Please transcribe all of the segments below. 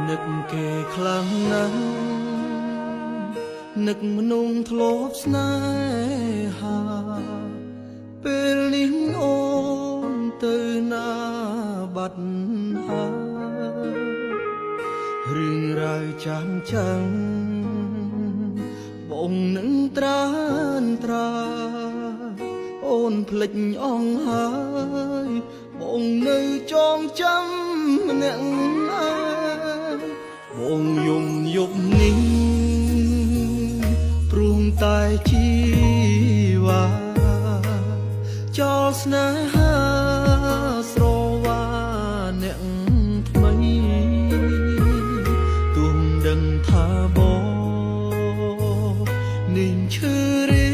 នឹកគេខ្លាំងណាស់នឹកមនុស្សធ្លាប់ស្នេហាពេលនេះអូនទៅណាបាត់ហើយរឿងរ៉ាវចាំចាំបងនឹងត្រានត្រាអូនភ្លេចអងហើយបងនៅចងចាំម្នាក់ឯងបងយំយប់នេះព្រមតែជីវ៉ាចោលស្នេហាស្រវាអ្នកថ្មីទួមដឹងថាបងនាងឈឺរី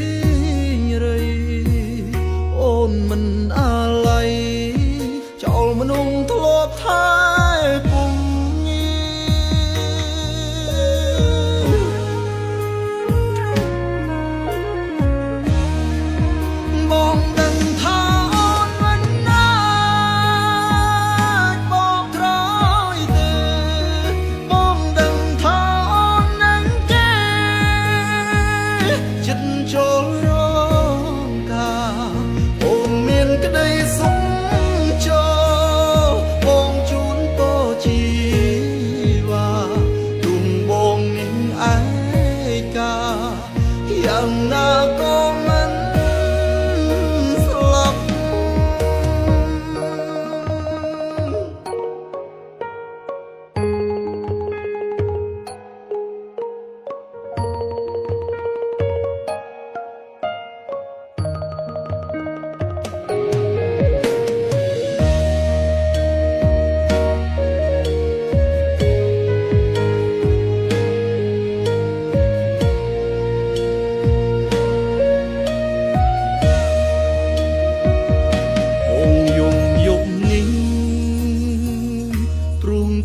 ងរៃអូនមិនអាឡ័យចោលមនុស្សធ្លាប់ថែពុំបងដឹងថាអូនមិនអាចបកក្រោយទេបងដឹងថាអូននឹងគេចិត្តចូលរងការអូនមានក្តីសុខចូលបងជូនពរជីវ៉ាទុំបងនឹងឯកាយ៉ាងណាក៏មិនស្លាប់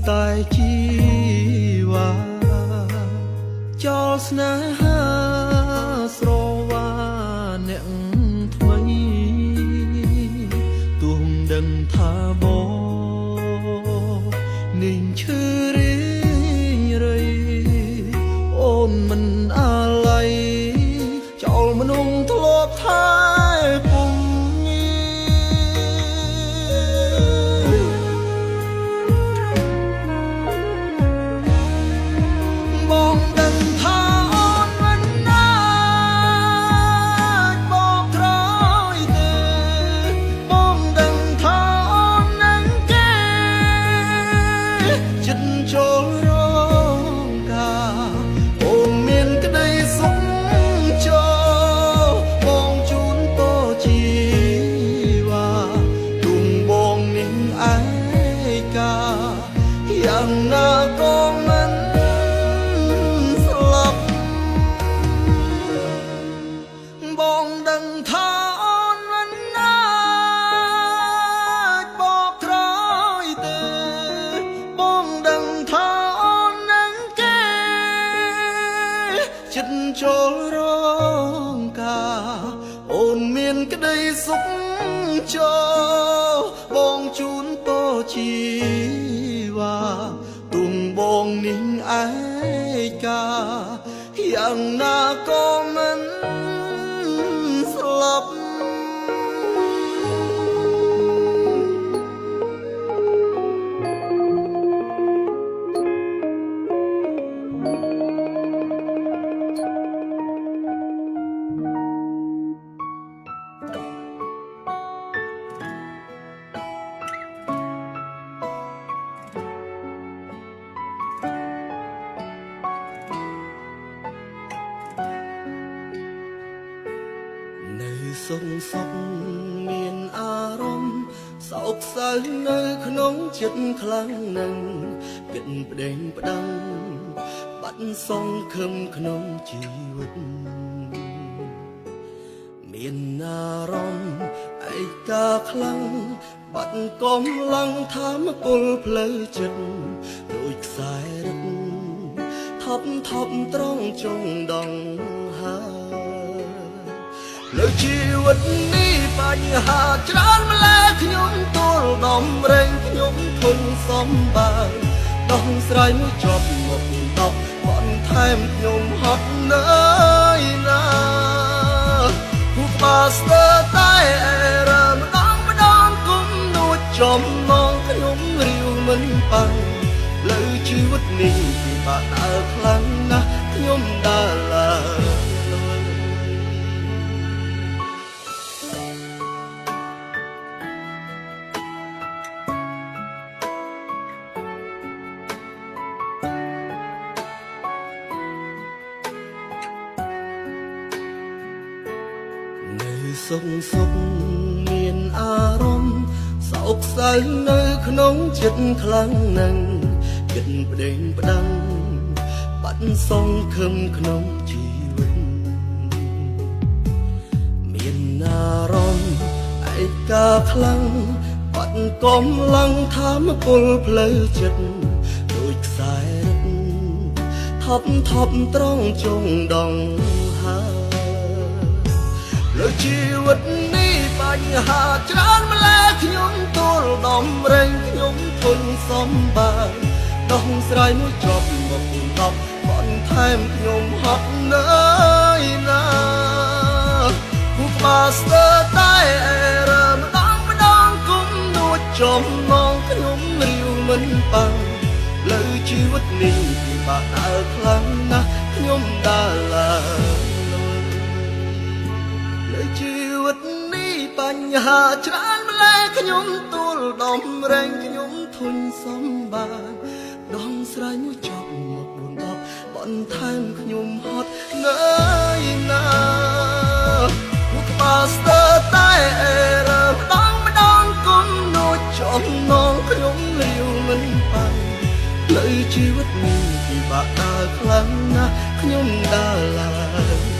តែជីវ៉ាចោលស្នេហាស្រវាអ្នកថ្មីទួមដឹងថាបងនាងឈឺរីងរៃអូនមិនអាឡ័យចោលមនុស្សធ្លាប់ថែពុំបងដឹងថាអូនមិនអាចបកក្រោយទេបងដឹងថាអូននឹងគេចិត្តចូលរងការអូនមានក្តីសុខចូលបងជូនពរជីវ៉ាទុំបងនឹងឯកាយ៉ាងណាក៏មិនបងដឹងថាអូនមិនអាចបកក្រោយទេបងដឹងថាអូននឹងគេចិត្តចូលរងការអូនមានក្តីសុខចូលបងជូនពរជីវ៉ាទុំបងនឹងឯកាយ៉ាងណាក៏មិនស្លាប់សុខសុខមានអារម្មណ៍សោកសៅនៅក្នុងចិត្តខ្លាំងណាស់គិតប្តេងផ្ដាំបាត់សង្ឃឹមក្នុងជីវិតមានអារម្មណ៍ឯកាខ្លាំងបាត់កម្លាំងធម៌ពលផ្លូវចិត្តដូចខ្សែរឹកថប់ថប់ត្រង់ចុងដងហើនៅជីវិតនេះបញ្ហាច្រើនម្ល៉េះខ្ញុំទល់ដំរែងខ្ញុំធន់សំបើ ដោះស្រាយមួយចប់មកតបបនថែមខ្ញុំហត់នៅណាពួកបាស្ទើតែរំដងគុំនួចចំមងខ្ញុំរាវមិនបាំងលើជីវិតនេះពិបាកដើរខ្លាំងណាស់ខ្ញុំដើរឡើយសុខសុខមានអារម្មណ៍សោកសៅនៅក្នុងចិត្តខ្លាំងណាស់គិតប្តេងផ្ដាំងបាត់សងខឹមក្នុងជីវិតមានអារម្មណ៍ឯកាខ្លាំងបាត់កំឡើងធម្មពលផ្លូវចិត្តដូចខ្សែរឹកថប់ត្រង់ចុងដងហើលើជីវិតនេះបញ្ហាច្រើនម្ល៉េះខ្ញុំទូលដំរែងខ្ញុំធន់សំបានដោះស្រាយមួយចប់មកតបបនថែមខ្ញុំហត់នៅណាពួកបាស្ទើតែរំដងគុំនួចចំមងខ្ញុំរាវមិនបាំងលើជីវិតនេះពិបាកដើរខ្លាំងណាស់ខ្ញុំដើរឡើយជីវិតនេះបញ្ហាច្រើនម្ល៉េះខ្ញុំទូលដំរែងខ្ញុំធន់សំបានដងស្រាយមួយចប់មក4 10បនថែមខ្ញុំហត់នៅណាពួកបាស្ទើតែរំដងគុំនួចចំងខ្ញុំរាវមិនបាំងលើជីវិតនេះពិបាកដើរខ្លាំងណាស់ខ្ញុំដើរឡើយ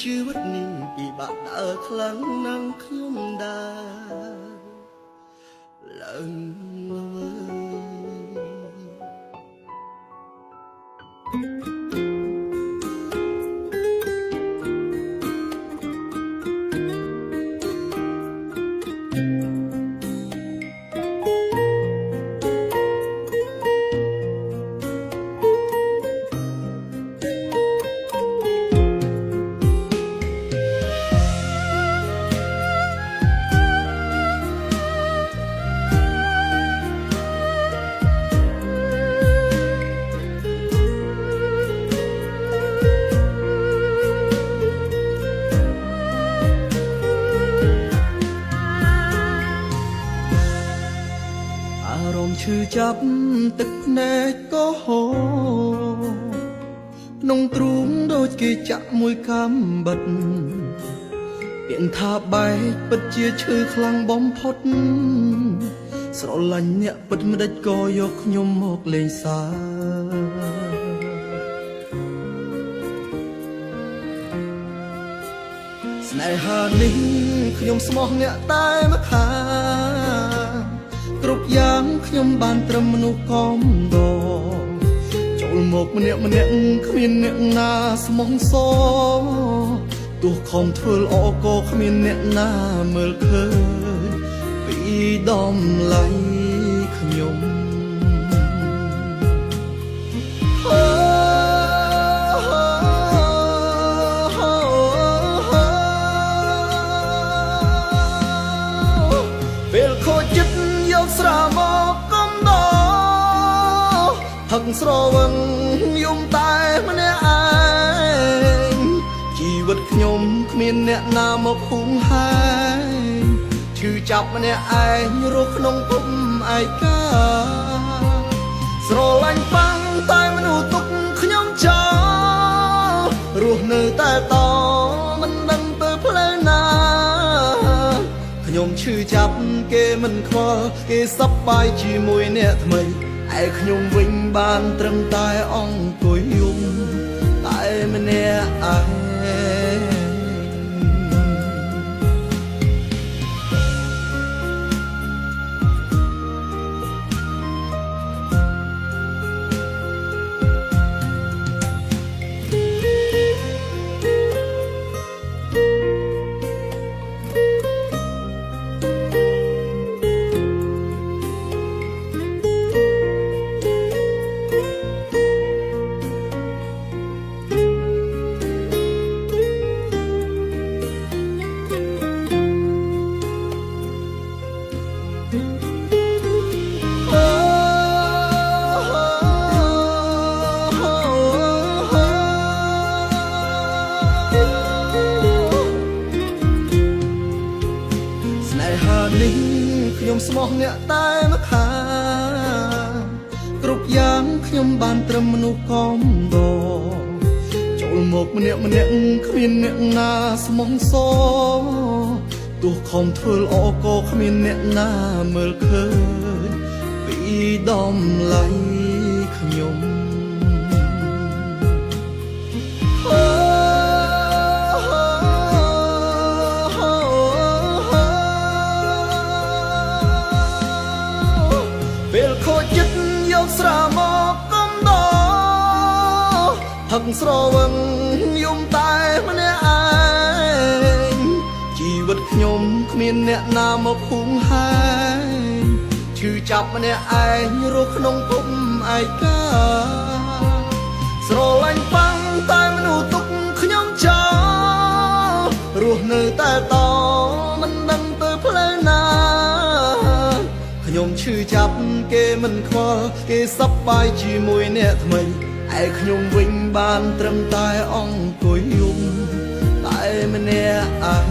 ជីវិតនេះពិបាកដើរខ្លាំងណាស់ខ្ញុំដើរឡើងឈឺចាប់ទឹកភ្នែកក៏ហូរក្នុងទ្រូងដូចគេចាក់មួយកាំបិទពាក្យថាបែកពិតជាឈឺខ្លាំងបំផុតស្រឡាញ់អ្នកពិតម្ដេចក៏យកខ្ញុំមកលេងសើស្នេហានេះខ្ញុំស្មោះអ្នកតែម្ខាងគ្រប់យ៉ាងខ្ញុំបានត្រឹមមនុស្សកំដរចូលមកម្នាក់គ្មានអ្នកណាស្មោះសរទោះខំធ្វើល្អក៏គ្មានអ្នកណាមើលឃើញពីដំឡៃខ្ញុំពេលខូចចិត្តយកស្រាមកកំដរផឹកស្រវឹងយំតែម្នាក់ឯងជីវិតខ្ញុំគ្មានអ្នកណាមកហួងហែងឈឺចាប់ម្នាក់ឯងរស់ក្នុងពុំឯកាស្រឡាញ់បាំងតែមនុស្សទុកខ្ញុំចោលរស់នៅតែតមិនដឹងទៅផ្លូវណាខ្ញុំឈឺចាប់គេមិនខ្វល់គេសប្បាយជាមួយអ្នកថ្មីឯខ្ញុំវិញបានត្រឹមតែអង្គុយយំតែម្នាក់ឯង ខ្ញុំបានត្រឹមមនុស្សកំដរចូលមកម្នាក់គ្មានអ្នកណាស្មោះសរទោះខំធ្វើល្អក៏គ្មានអ្នកណាមើលឃើញពីដំឡៃខ្ញុំពេលខូចចិត្តយកស្រាមកកំដរផឹកស្រវឹងយំតែម្នាក់ឯងជីវិតខ្ញុំគ្មានអ្នកណាមកភូមិហែងឈឺចាប់ម្នាក់ឯងរស់ក្នុងភពឯកាស្រឡាញ់បាំងតែមនុស្សទុកខ្ញុំចោលរស់នៅតែតមិនដឹងទៅផ្លូវណាខ្ញុំឈឺចាប់គេមិនខ្វល់គេសប្បាយជាមួយអ្នកថ្មីឯខ្ញុំវិញបានត្រឹមតែអង្គុយយំតែម្នាក់ឯង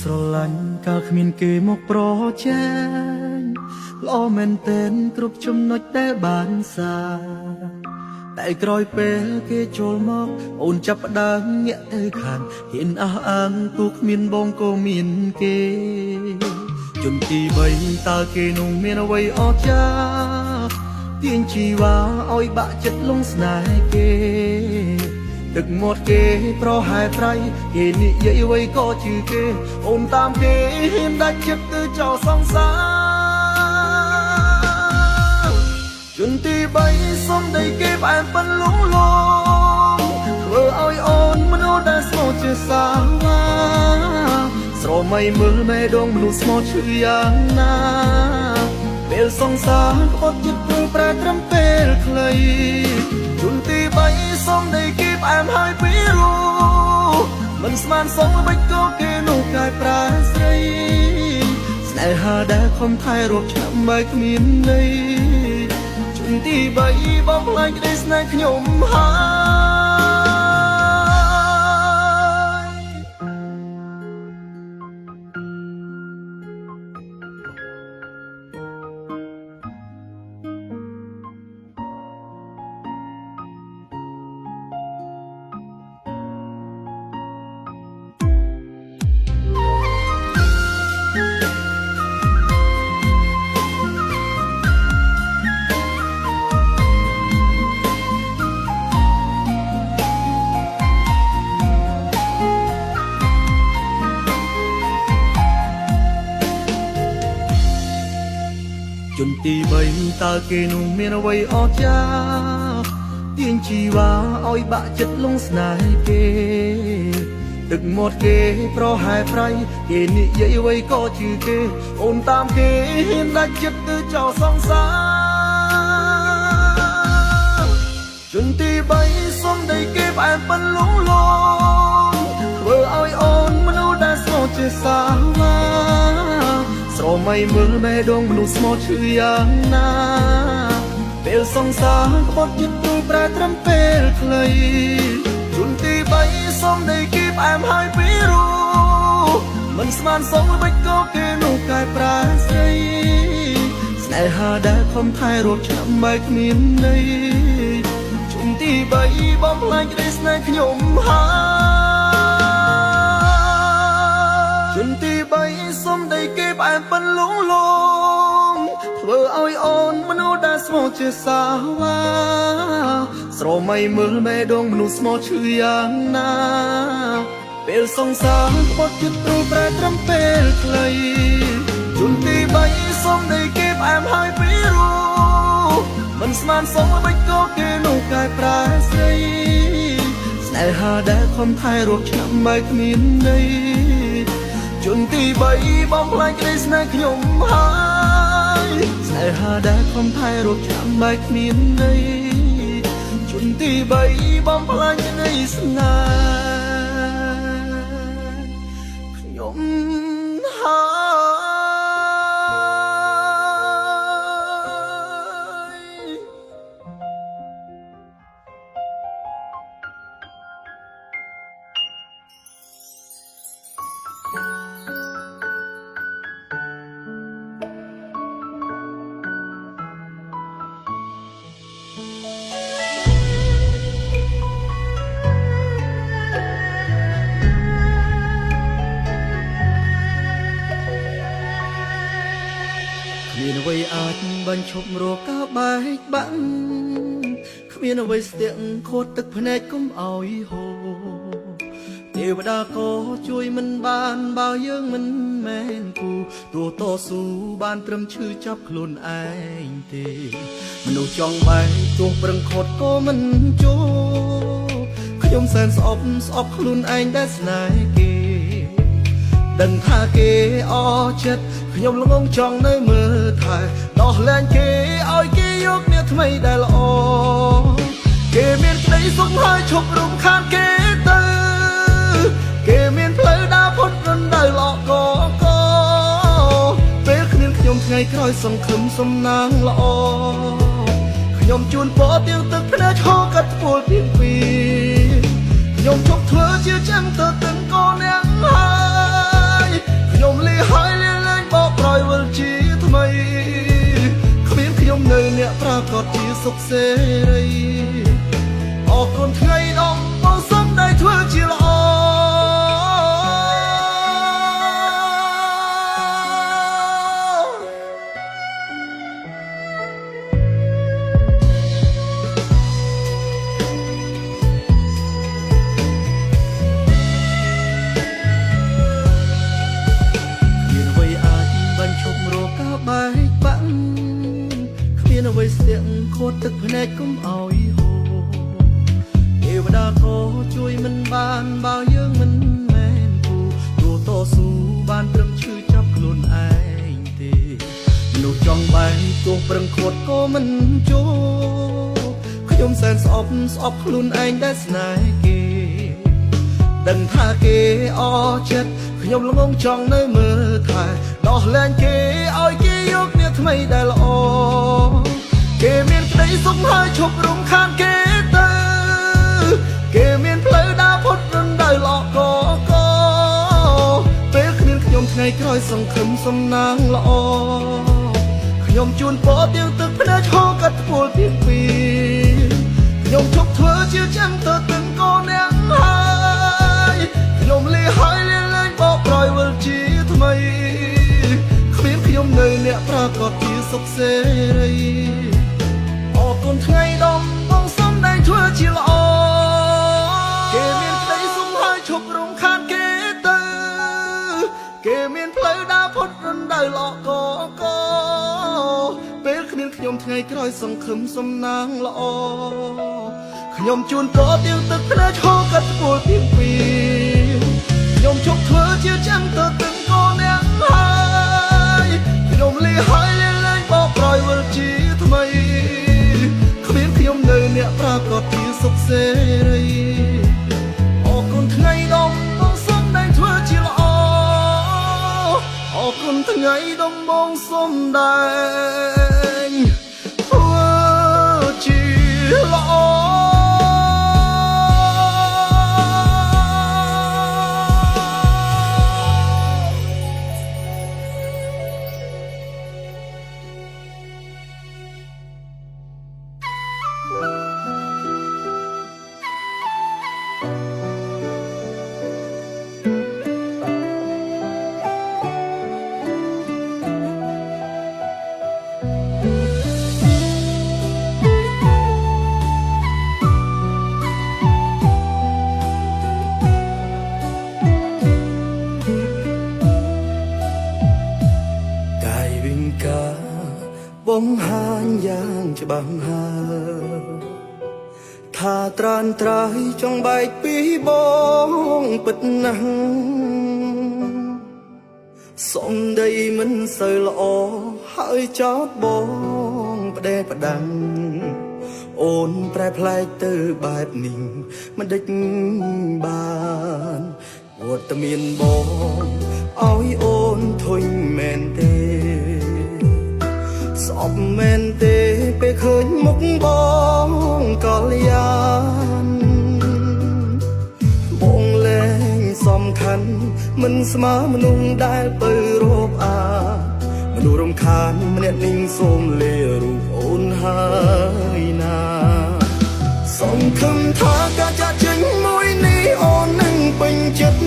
ស្រឡាញ់កាលគ្មានគេមកប្រជែងល្អមែនទែនគ្រប់ចំណុចដែលបានសាតែក្រោយពេលគេចូលមកអូនចាប់ផ្ដើមញាក់ទៅខាងហ៊ានអះអាងទូគ្មានបងក៏មានគេជន់ទី3តើគេនោះមានអ្វីអស្ចារ្យទាញជីវ៉ាឲ្យបាក់ចិត្តលងស្នេហ៍គេទឹកមាត់គេប្រហែលត្រៃគេនិយាយអ្វីក៏ជឿគេអូនតាមគេហ៊ានដាច់ចិត្តទៅចោលសង្សារជន់ទី3សុំដីគេផ្អែមប៉ិនលងលងធ្វើឲ្យអូនមនុស្សដែលស្មោះជាសាវាស្រមៃមើលមេដងមនុស្សស្មោះឈឺយ៉ាងណាពេលសង្សារក្បត់ចិត្តព្រោះប្រែត្រឹមពេលខ្លីជន់ទី3សុំដីគេផ្អែមហើយពីរੂមិនស្មានសងល្បិចក៏គេនោះកាយប្រាស្រីស្នេហាដែលខំថែរកឆ្នាំបែកគ្មានន័យជន់ទី3បងខ្លាចក្តីស្នេហ៍ខ្ញុំហើយជន់ទី3តើគេនោះមានអ្វីអស្ចារ្យទាញជីវ៉ាឲ្យបាក់ចិត្តលងស្នេហ៍គេទឹកមាត់គេប្រហែលប្រៃគេនិយាយអ្វីក៏ជឿគេអូនតាមគេហ៊ានដាច់ចិត្តទៅចោលសង្សារជន់ទី3សុំដីគេផ្អែមប៉ិនលងលងធ្វើឲ្យអូនមនុស្សដែលស្មោះជាសាវាស្រមៃមើលមេដងមនុស្សស្មោះឈឺយ៉ាងណាពេលសង្សារក្បត់ចិត្តព្រោះប្រែត្រឹមពេលខ្លីជន់ទី3សុំដីគេផ្អែមហើយពីរូមិនស្មានសងល្បិចក៏គេនោះកាយប្រាស្រីស្នេហាដែលខំថែរកឆ្នាំបែកគ្មានន័យជន់ទី3បងខ្លាចក្តីស្នេហ៍ខ្ញុំហើយ បែបប៉ុនលងលងធ្វើឲ្យអូនមនុស្សដែលស្មោះជាសាវ៉ាស្រមៃមើលមេដងមនុស្សស្មោះឈឺយ៉ាងណាពេលសង្សារខ្ពត់ចិត្តព្រួយប្រែត្រឹមពេលខ្លីជូនទី3សុំនៃគេផ្អែមហើយពីរੂមិនស្មានសុំបិចក៏គេនោះកែប្រែស្រីស្នេហាដែលខំថែរកឆ្នាំបែកគ្មានន័យជូនទី3បងខ្លាចក្តីស្នេហ៍ខ្ញុំហើយស្នេហាដែលខំថែរកឆ្នាំបែកគ្មានន័យជូនទី3បងខ្លាចក្តីស្នេហ៍ខ្ញុំហើយមានអ្វីអាចបញ្ឈប់រកការបែកបាក់គ្មានអ្វីស្ទាក់ខួតទឹកភ្នែកកុំឲ្យហូរទេវតាក៏ជួយមិនបានបើយើងមិនមែនគូទោះតស៊ូបានត្រឹមឈឺចាប់ខ្លួនឯងទេមនុស្សចង់បែកទោះប្រឹងខត់ក៏មិនចូលខ្ញុំសែនស្អប់ខ្លួនឯងដែលស្នេហ៍គេដឹងថាគេអចិត្តខ្ញុំល្ងងចង់នៅមើលថែដោះលែងគេឲ្យគេយកអ្នកថ្មីដែលល្អគេមានក្តីសុខហើយឈប់រំខានគេទៅគេមានផ្លូវដើរផុតរំដៅល្អកពេលគ្មានខ្ញុំថ្ងៃក្រោយសង្ឃឹមសំណាងល្អខ្ញុំជូនពរទៀងទឹកភ្នែកឈរកាត់ពលទៀងពីខ្ញុំជប់ធ្វើជាចាំទៅទាំងកូនអ្នកហើយខ្ញុំលីហើយលីលែងបោកក្រោយវិលជាថ្មីគ្មានខ្ញុំនៅអ្នកប្រកាសជាសុខសេរីអរគុណថ្ងៃដងបងសុំได้ធ្វើជាល្អបែកបាក់គ្មានអ្វីស្ទាក់ខួតទឹកភ្នែកកុំឲ្យហូរទេវតាក៏ជួយមិនបានបើយើងមិនមែនគូទោះតស៊ូបានត្រឹមឈឺចាប់ខ្លួនឯងទេមនុស្សចង់បែកទោះប្រឹងខត់ក៏មិនចូលខ្ញុំសែនស្អប់ខ្លួនឯងដែលស្នេហ៍គេដឹងថាគេអចិត្តខ្ញុំល្ងងចង់នៅមើលថែដោះលែងគេឲ្យគេយកអ្នកថ្មីដែលល្អគេមានក្តីសុខហើយឈប់រំខានគេទៅគេមានផ្លូវដើរផុតរំដៅល្អកពេលគ្មានខ្ញុំថ្ងៃក្រោយសង្ឃឹមសំណាងល្អខ្ញុំជូនពរទៀងទឹកភ្នែកឈរកាត់ពលទៀងពីខ្ញុំជប់ធ្វើជាចាំទៅទាំងកូនអ្នកហើយខ្ញុំលីហើយលីលែងបោកក្រោយវិលជាថ្មីគ្មានខ្ញុំនៅអ្នកប្រកាសជាសុខសេរីអរគុណថ្ងៃដងបងសុំได้ធ្វើជាល្អគេមានក្តីសុខហើយឈប់រំខានគេទៅគេមានផ្លូវដើរផុតរំដៅល្អកពេលគ្មានខ្ញុំថ្ងៃក្រោយសង្ឃឹមសំណាងល្អខ្ញុំជូនពរទៀងទឹកភ្នែកឈរកាត់ពលទៀងពីខ្ញុំជប់ធ្វើជាចាំទៅទាំងកូនអ្នកហើយខ្ញុំលីហើយលីលែងបោកក្រោយវិលជាថ្មីគ្មានខ្ញុំនៅអ្នកប្រកាសជាសុខសេរីអរគុណថ្ងៃដងបងសុំได้ធ្វើជាល្អអរគុណថ្ងៃដងបងសុំได้ធ្វើជាល្អ ច្បាស់ហើថាត្រានត្រើយចង់បែកពីបងពិតណាស់សំដីមិនសូវល្អហើយចោទបងផ្ដេសផ្ដាំងអូនប្រែប្លែកទៅបែបនេះមិនដេចបានវត្តមានបងឲ្យអូនធុញមែនទេស្អប់មែនទេពេលឃើញមុខបងកល្យានបងលែងសំខាន់មិនស្មើមនុស្សដែលទៅរកអាមនុស្សរំខានម្នាក់នឹងសូមលេរូបអូនហើយណាសង្ឃឹមថាការចាក់ចេញមួយនេះអូននឹងពេញចិត្ត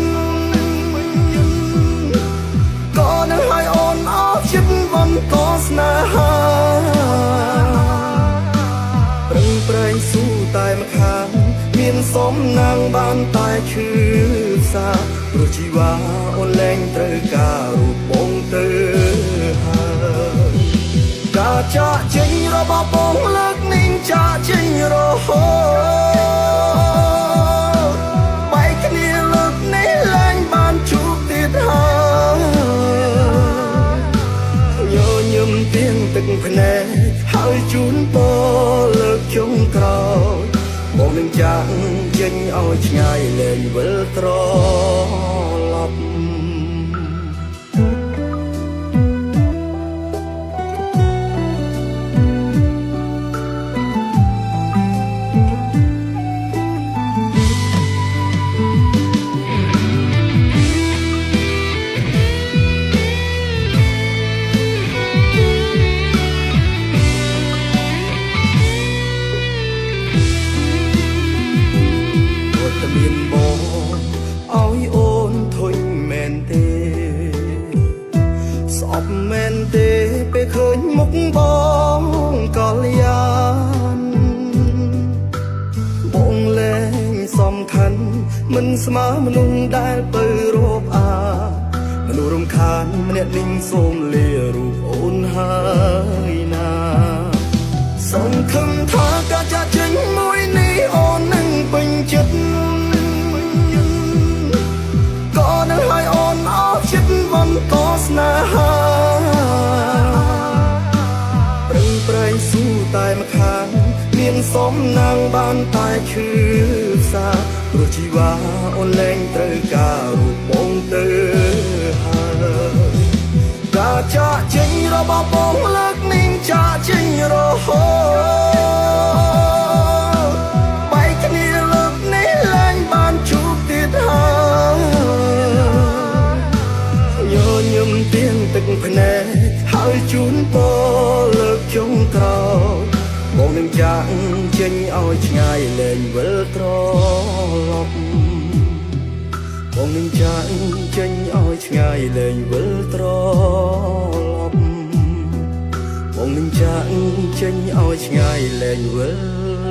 ក៏នឹងឲ្យអូនអស់ចិត្តបន្តស្នេហាប្រឹងប្រែងស៊ូតែម្ខាងមានសំណាងបានតែឈឺសាព្រោះជីវ៉ាអូនលែងត្រូវការរូបបងទៅហើយការចាក់ចេញរបស់បងលើកនេះចាក់ចេញរហូតបែកគ្នាលើកនេះលែងបានជួបទៀតហើយញញឹមទៀងទឹកភ្នែកហើយជូនពរលើកចុងក្រោយបងនឹងចាក់ចេញឲ្យឆ្ងាយលែងវិលត្រឡប់មានបងឲ្យអូនធុញមែនទេស្អប់មែនទេពេលឃើញមុខបងកល្យានបងលែងសំខាន់មិនស្មើមនុស្សដែលទៅរកអាមនុស្សរំខានម្នាក់នឹងសូមលារូបអូនហើយណាសង្ឃឹមថាការចាក់ចេញមួយនេះអូននឹងពេញចិត្តក៏នឹងឲ្យអូនអស់ចិត្តបន្តស្នេហាប្រឹងប្រែងស៊ូតែម្ខាងមានសំណាងបានតែឈឺសាព្រោះជីវ៉ាអូនលែងត្រូវការរូបបងទៅហើយការចាក់ចេញរបស់បងលើកនេះចាក់ចេញរហូតបែកគ្នាលើកនេះលែងបានជួបទៀតហើយញញឹមទៀងទឹកភ្នែកហើយជូនពរលើកចុងក្រោយបងនឹងចាក់ចេញឲ្យឆ្ងាយលែងវិលត្រឡប់បងនឹងចាក់ចេញឲ្យឆ្ងាយលែងវិលត្រឡប់បងនឹងចាក់ចេញឲ្យឆ្ងាយលែងវិល